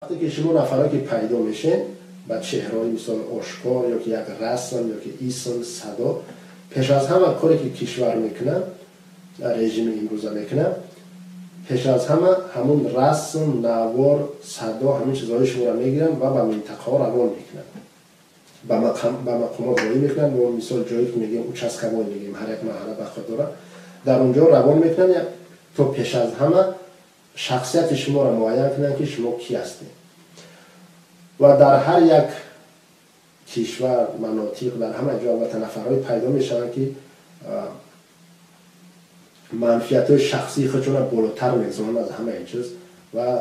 وقتی که شما نفرایی که پیدا میشین با چهره‌ای مثل آشکار یا که یک رسم یا که اسم صدا پیش از همه کاری که کشور میکنه رژیم امروزه میکنه پیش از همه همون رسم نوار صدا همین چیزهای شما را میگیرن و به منطقه ها روان میکنن به مقامات روی میکنن و مثال جایی که میگیم اوچسکوای میگیم هر یک محله به خود داره در اونجا روان میکنن تو پیش از همه شخصیت شما را معین کنن که شما کی هستید و در هر یک کشور مناطق در همه جا البته نفرهای پیدا میشن که منفعت‌های شخصی خودشون را بالاتر میگذارن از همه این چیز و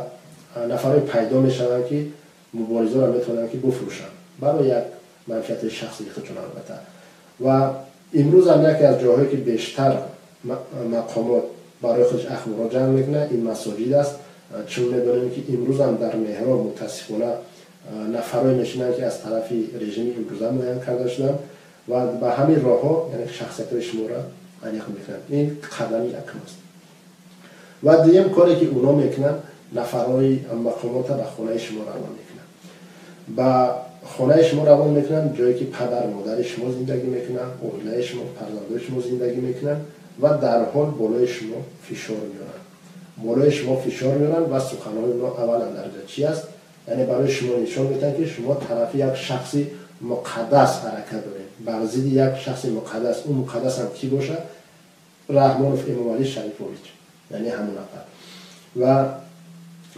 نفرهای پیدا میشن که مبارزه را میتونن که بفروشن برای یک منفعت شخصی خودشون البته و امروز هم یکی از جاهایی که بیشتر مقامات برای خودش اخبارات جمع میکنه این مساجد است چون میدونیم که امروز هم در محراب متاسفانه نفرای میشنن که از طرف رژیم امروزه معین کرده شدن و به همین راه ها یعنی شخصیت های شما را انیق میکنن این قدم یکم است و دیگه کاری که اونا میکنن نفرای مقامات به خانه شما روان میکنن به خانه شما روان میکنن جایی که پدر مادر شما زندگی میکنن اولیای شما فرزندای شما زندگی میکنن و در حال بالای شما فشار میارن و سخنهای اونا اولا درجه چی است یعنی برای شما نشان میدن که شما طرف یک شخصی مقدس حرکت دارید بر ضد یک شخص مقدس اون مقدس هم کی باشه رحمانوف امام علی شریفوویچ یعنی همون نفر و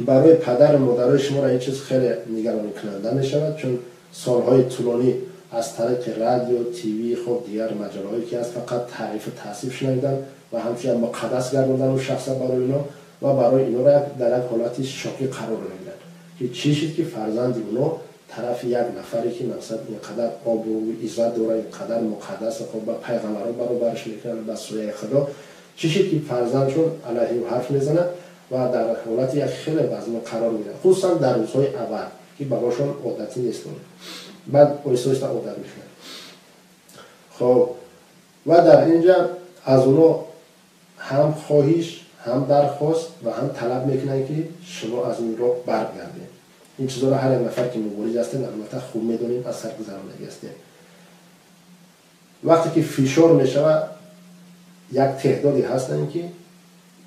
برای پدر و مادرای شما را این چیز خیلی نگران کننده می شود چون سالهای طولانی از طریق رادیو تیوی خود دیگر مجالهایی که از فقط تعریف و توصیف شنیدن و همچنین مقدس گرداندن اون شخص برای اینا و برای اینا را در یک حالت شوکی قرار میدن که چی شد که فرزند اونا طرف یک نفری که مثلا اینقدر آبرو و عزت داره اینقدر مقدس خب با پیغمبران برابرش میکنن با سوره خدا چی شد که فرزندشون علیه حرف میزنه و در حالت یک خیلی وضع قرار میدن خصوصا در روزهای اول که براشون عادتی نیست بعد آیسته عادت میشن خب و در اینجا از اونا هم خواهش هم درخواست و هم طلب میکنن که شما از این راه برگردید این چیزا رو هر نفر که مبارز هستن البته خوب میدونیم از سرگذرانندگی هستن وقتی که فشار میشود یک تعدادی هستن که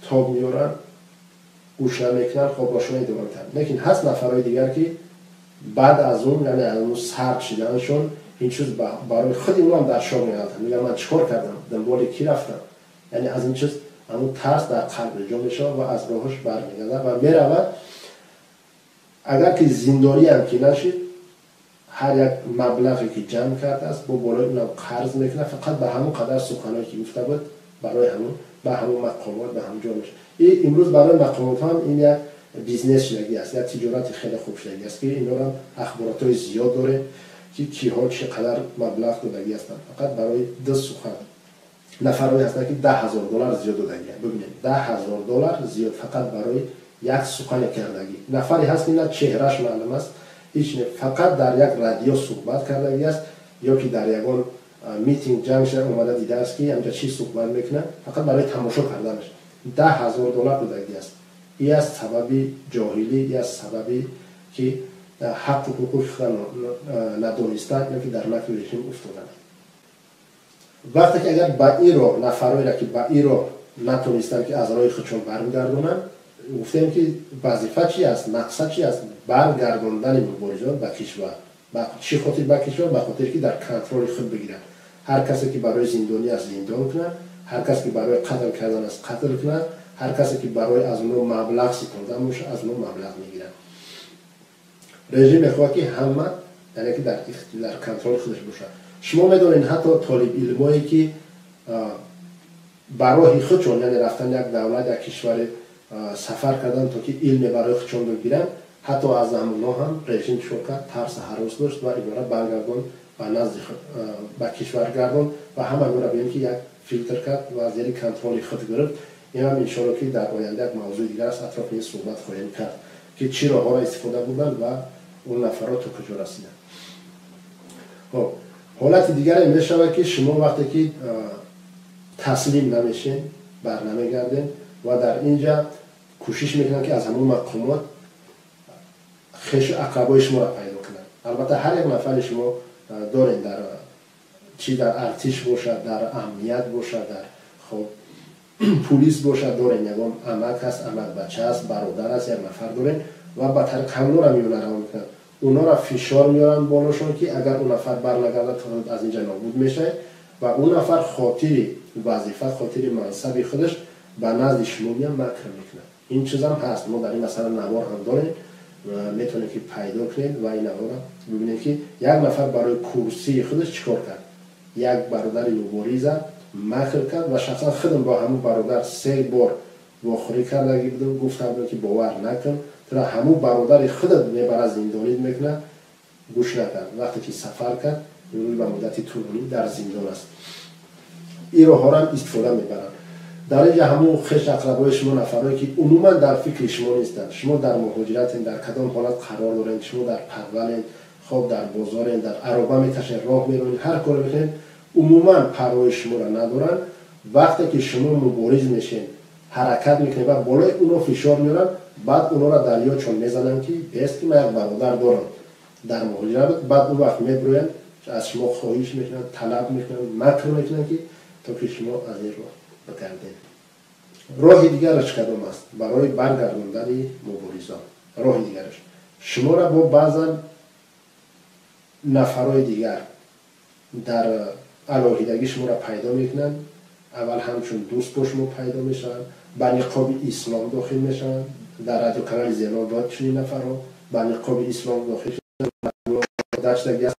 تاب میارن گوش نمیکنن خب باشون ادامه میدن لیکن هست نفرهای دیگر که بعد از اون یعنی از اون سرد شدنشون این چیز برای خود اونا هم در شوق میادن میگن من چیکار کردم دنبال کی رفتم یعنی از این چیز همون ترس در قلب جا میشه و از راهش برمیگرده و میرود اگر که زندانی هم که نشید هر یک مبلغی که جمع کرده است با بالای اونم قرض میکنه فقط به همون قدر سخنایی که گفته بود برای همون به همون مقامات به همون جا میشه این امروز برای مقامات هم این یک بیزنس شدگی است یا تجارت خیلی خوب شدگی است که اینا هم اخبارات های زیاد داره که کیها چقدر مبلغ دادگی هستن فقط برای 10 سخن نفرهایی هستن که $10,000 زیاد دادگی ببینید $10,000 زیاد فقط برای یک سخن کردگی نفری هست که نه چهرهش معلوم است هیچ فقط در یک رادیو صحبت کردگی است یا که در یگان میتینگ جمع شده اومده دیده است که همجا چی صحبت میکنه فقط برای تماشا کردنش $10,000 دادگی است این از سببی جاهلی این از سببی که حق و حقوق ندانستن یا که در مکر رژیم افتادن وقتی که اگر با این راه نفرهایی را که با این راه نتونستن که از راه خودشون برمیگردونن گفتیم که وظیفه چی است مقصد چی است برگرداندن مبارزان به کشور چی خاطر به کشور به خاطر که در کنترل خود بگیرن هر کسی که برای زندانی است زندان کنه هر کسی که برای قتل کردن است قتل کنه هر کسی که برای از اونو مبلغ ستوندن باشه از اونو مبلغ میگیرن رژیم میخواد که همه یعنی که در کنترل خودش باشه شما میدونین حتی طالب علمایی که برای خودشون یعنی رفتن یک دولت یک کشور سفر کردن تا که علم برای خودشون بگیرن حتی از همونا هم رژیم شرکت ترس هراس داشت و اینا را برگردون و نزد به کشور گردون و همه اینا را ببین که یک فیلتر کرد و زیر کنترل خود گرفت این هم انشاءالله که در آینده یک موضوع دیگر است اطراف این صحبت خواهیم کرد که چی راه ها را استفاده بودن و اون نفرات تا کجا رسیدن خب حالت دیگر این میشود که شما وقتی که تسلیم نمیشین برنمیگردین و در اینجا کوشش میکنن که از همون مقامات خش اقربای شما را پیدا کنند. البته هر یک نفر شما دارین در چی در ارتش باشد، در امنیت باشد، در خب پلیس باشد، دارین یگان عمک هست، عمک بچه هست، برادر هست، یک نفر دارین و به طریق همون را میونه رها میکنن. اونا را فشار میارن بالاشون که اگر اون نفر برنگرده تا از اینجا نابود میشه و اون نفر خاطر وظیفه، خاطر منصب خودش به نزد شما میان مکر میکنه. این چیز هم هست. ما در این مثلا نوار هم داریم و میتونید که پیدا کنید و این نوار رو ببینید که یک نفر برای کرسی خودش چیکار کرد. یک برادر مبارز مکر کرد و شخصا خودم با همون برادر 3 بار واخوری کردگی بودم، گفتم که باور نکن، تا همون برادر خودت میبره زندانی میکنه، گوش نکرد. وقتی که سفر کرد روی به مدت طولانی در زندان است. این راه ها را استفاده میبرن. در اینجا همون خش اقربای شما نفرایی که عموما در فکر شما نیستند. شما در مهاجرت در کدام حالت قرار دارین، شما در پرولین، خب در بازارین، در عربه میکشین، راه میرونین، هر کار میکنین، عموما پروای شما را ندارن. وقتی که شما مبارز میشین، حرکت میکنین و بالای اونا فشار میارن، بعد اونا را دریا چون میزنن که بیست که من یک برادر دارم در مهاجرت، بعد اون وقت میبروین از شما خواهش میکنن، طلب میکنن، مکر میکنن که تا که شما از این راه بگردین. راه دیگرش کدام است برای برگرداندن مبارزان؟ راه دیگرش شما را با بعضا نفرای دیگر در علاهیدگی شما را پیدا میکنن. اول همچون دوست با شما پیدا میشن، به نقاب اسلام داخل میشن. در رادیو کانال زینا باید چنین نفرها به نقاب اسلام داخل شدن، داشتگی است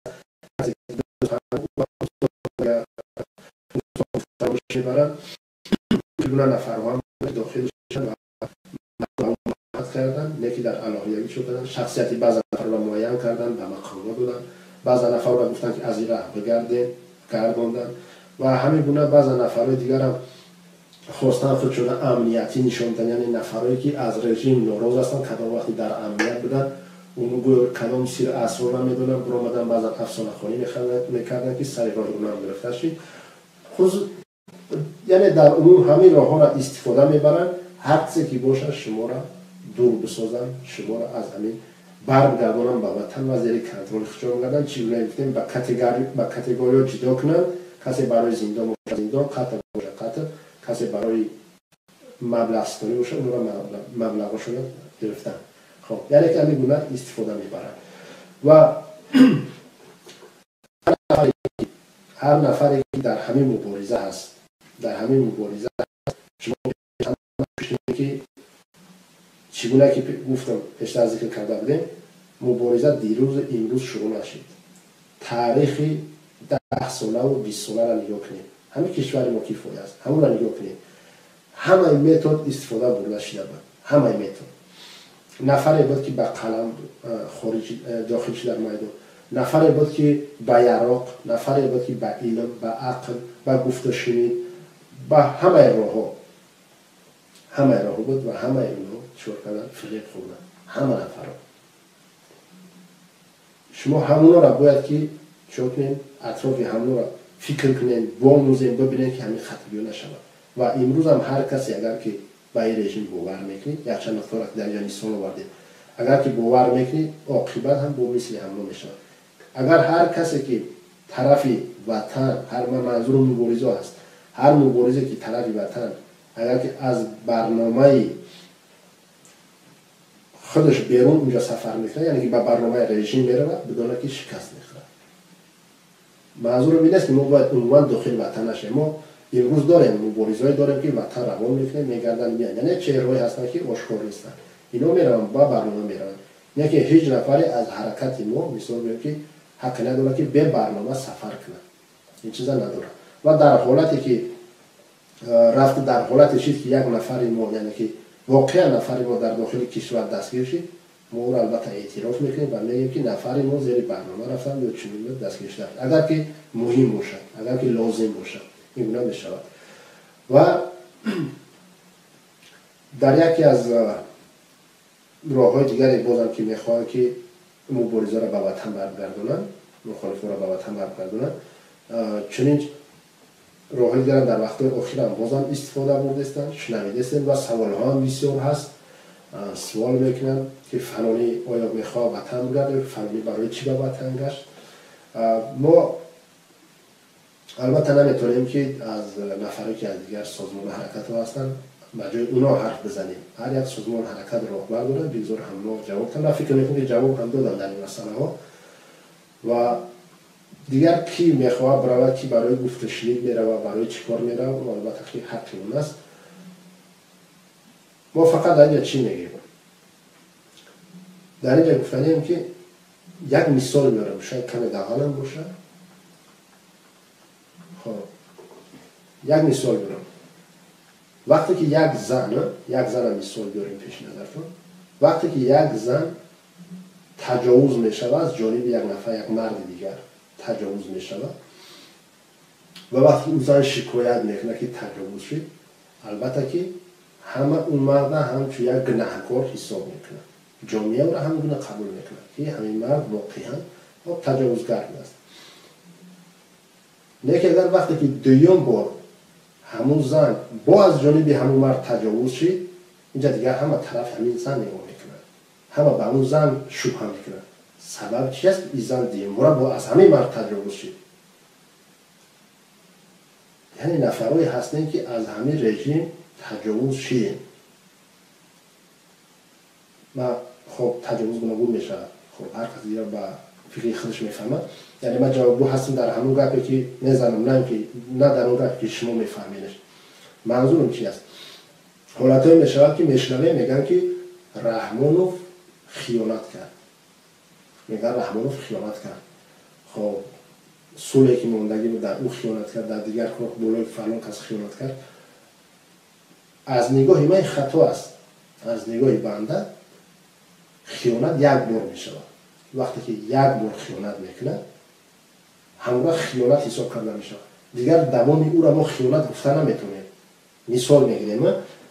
میبرن. چگونه نفرها هم داخل شدن و مقاومت کردن، یکی در علاهیدگی شدن، شخصیتی بعض نفر را معین کردن، به مقامات دادن، بعض نفر را گفتن که از این راه بگرداندن و همین گونه بعض نفرهای دیگر هم خواستن خودشون امنیتی نشون دادن، یعنی نفرهایی که از رژیم ناراض هستن، کدام وقتی در امنیت بودن اون کدام سیر اسرار را میدونن، برآمدن بعضا افسانه خوانی میکردن که سر راه اونها هم گرفته شد. یعنی در عموم همین راه ها را استفاده میبرن، هر چیزی که باشه شما را دور بسازن، شما را از همین برگردانن به وطن و زیر کنترل خودشون بگردن. چگونه گفتیم به کاتگوری جدا کنن، کسی برای زندان باشه زندان، قتل باشه قتل، کسی برای مبلغ ستانی باشه اون را مبلغشون گرفتن. خب یعنی که همین گونه استفاده میبرن و هر نفری که در همین مبارزه هست، شما که چگونه که گفتم پیشتر ذکر کرده بودیم، مبارزه دیروز امروز شروع نشد. تاریخی 10 ساله و 20 ساله را نگاه کنید، همین کشور ما که فوی است همون را نگاه کنید، همه متد استفاده برده شده بود. همه متد نفری بود که به قلم داخل شد در میدان، نفری بود که به یراق، نفری بود که به علم، به عقل، به گفت و شنید، به همه راه بود و همه اینو چور کردن، فریب خوردن، همه نفر. شما همونا را باید که چون کنین اطراف همونا را فکر کنین، باموزین، ببینین که همین خطبیو نشود. و امروز هم هر کسی اگر که به این رژیم باور میکنید، یک چند نقطه را که در اینجا نشان آوردیم، اگر که باور میکنید عاقبت هم با مثل همون میشود. اگر هر کسی که طرف وطن، هر منظور مبارزه است، هر مبارزه که طرف وطن اگر که از برنامه خودش بیرون اونجا سفر میکنه، یعنی که به برنامه رژیم میره، بدونه که شکست میخوره. منظور این است که ما باید عموما داخل وطن نشیم. ما امروز داریم مبارزه‌ای داریم که وطن روان میکنه، میگردن میان، یعنی چهره‌ای هستن که آشکار نیستن، اینا میرن با برنامه میرن. نه که هیچ نفری از حرکت ما مثال بگیم که حق نداره که به برنامه سفر کنه، این چیزا نداره. و در حالتی که رفت در حالت شد که یک نفری ما، یعنی که واقعا نفری ما در داخل کشور دستگیر شد، ما رو البته اعتراف میکنیم و میگیم که نفری ما زیر برنامه رفتن یا چنین دستگیر شد، اگر که مهم باشد، اگر که لازم باشد این گونه میشود. و در یکی از راه‌های دیگری بازم که میخواهند که مبارزه را به وطن برگردونن، مخالفان را به وطن برگردونن، چنین راه‌های دیگر در وقت اخیر هم بازم استفاده بردستن، شنویده هستند و سوال‌ها هم بسیار هست. سوال میکنن که فلانی آیا میخواه وطن بگرده، فلانی برای چی به وطن گشت. ما البته نمیتونیم که از نفری که از دیگر سازمان حرکت ها هستن مجای اونا حرف بزنیم. هر یک سازمان حرکت راهبر دارن، بگذار هم جواب کنن. فکر میکنم که جواب هم دادن در این مسئله ها. و دیگر کی میخواه برای کی برای گفت شنید میره و برای چی کار میره و البته که حقی اون است. ما فقط در اینجا چی میگیم؟ در اینجا گفتنیم که یک مثال میارم، شاید کمی دقیقا باشه. خب یک مثال میارم. وقتی که یک زن مثال بیاریم پیش نظرتون، وقتی که یک زن تجاوز میشود از جانب یک نفر، یک مرد دیگر تجاوز میشود و وقتی اون زن شکایت میکنه که تجاوز شد، البته که همه اون مرد هم چون یک گناهکار حساب میکنه، جامعه او را هم گونه قبول میکنه که همین مرد واقعا تجاوزگر است. لیکن اگر وقتی که دوم بار همون زن با از جانب همون مرد تجاوز شد، اینجا دیگر همه طرف همین زن نگاه میکنه، همه به اون زن شبهه میکنه. سبب چی است؟ این زن دوم بار با از همین مرد تجاوز شد. یعنی نفرهایی هستند که از همین رژیم تجاوز شدن. و خب تجاوز گوناگون میشه. خب هر کسی دیگر با فکری خودش میفهمه. یعنی من جوابگو هستم در همون گپی که میزنم، نه در اون گپی که شما میفهمینش. منظورم چی است؟ حالتایی میشود که میشنویم میگن که رحمانوف خیانت کرد. میگن رحمانوف خیانت کرد. خب صلحی که موندگی بود در او خیانت کرد، در دیگر کار بولای فلان کس خیانت کرد. از نگاه من خطا است. از نگاه بنده خیانت یک بار میشود. وقتی که یک بار خیانت میکنه همراه خیانت حساب کرده میشه. دیگر دوام او را ما خیانت گفته نمیتونیم. مثال میگیریم،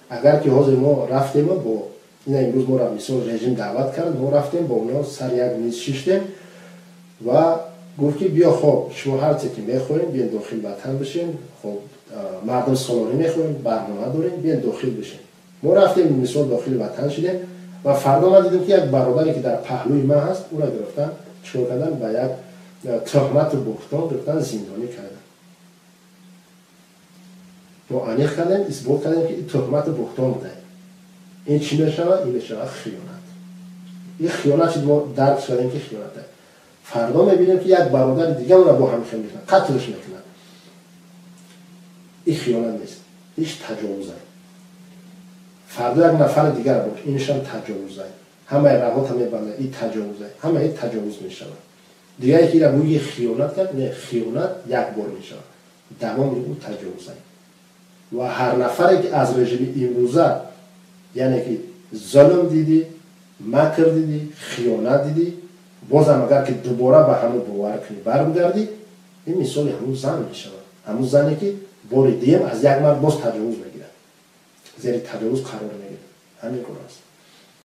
اگر که حاضر ما رفتیم با این امروز ما را مثال رژیم دعوت کرد، ما رفتیم با اونا سر یک میز شیشتیم و گفت که بیا خب شما هر چی که میخورین بیاین داخل وطن بشین، خب مردم سالاری میخورین، برنامه دارین، بیاین داخل بشین. ما رفتیم مثال داخل وطن شدیم و فردا ما دیدیم که یک برادری که در پهلوی ما هست اون را گرفتن چیکار کردن؟ با یک تهمت بهتان گرفتن زندانی کردن. ما انیخ کردیم، اثبات کردیم که این تهمت بهتان بوده. این چی میشود؟ این میشود خیانت. این خیانت چیز ما درک کردیم که خیانته. فردا میبینیم که یک برادر دیگه اون را با هم خیانت میکنه، قتلش میکنه. این خیانت نیست، هیچ تجاوزه. فردا یک نفر دیگر باش، اینش هم تجاوزه. همه روات هم میبنده، این تجاوزه. همه این تجاوز میشود. دیگه یکی را بوی خیانت کرد، نه خیانت یک بار میشود. دوام او تجاوزه. و هر نفری که از رژیم امروزه یعنی که ظلم دیدی، مکر دیدی، خیانت دیدی، بازم اگر که دوباره به همون باور کنی برمیگردی، این مثال همون زن میشود. همون زنی که بار دیم از یک مرد باز تجاوز میگیره، زیر تجاوز قرار میگیره. همین کار است.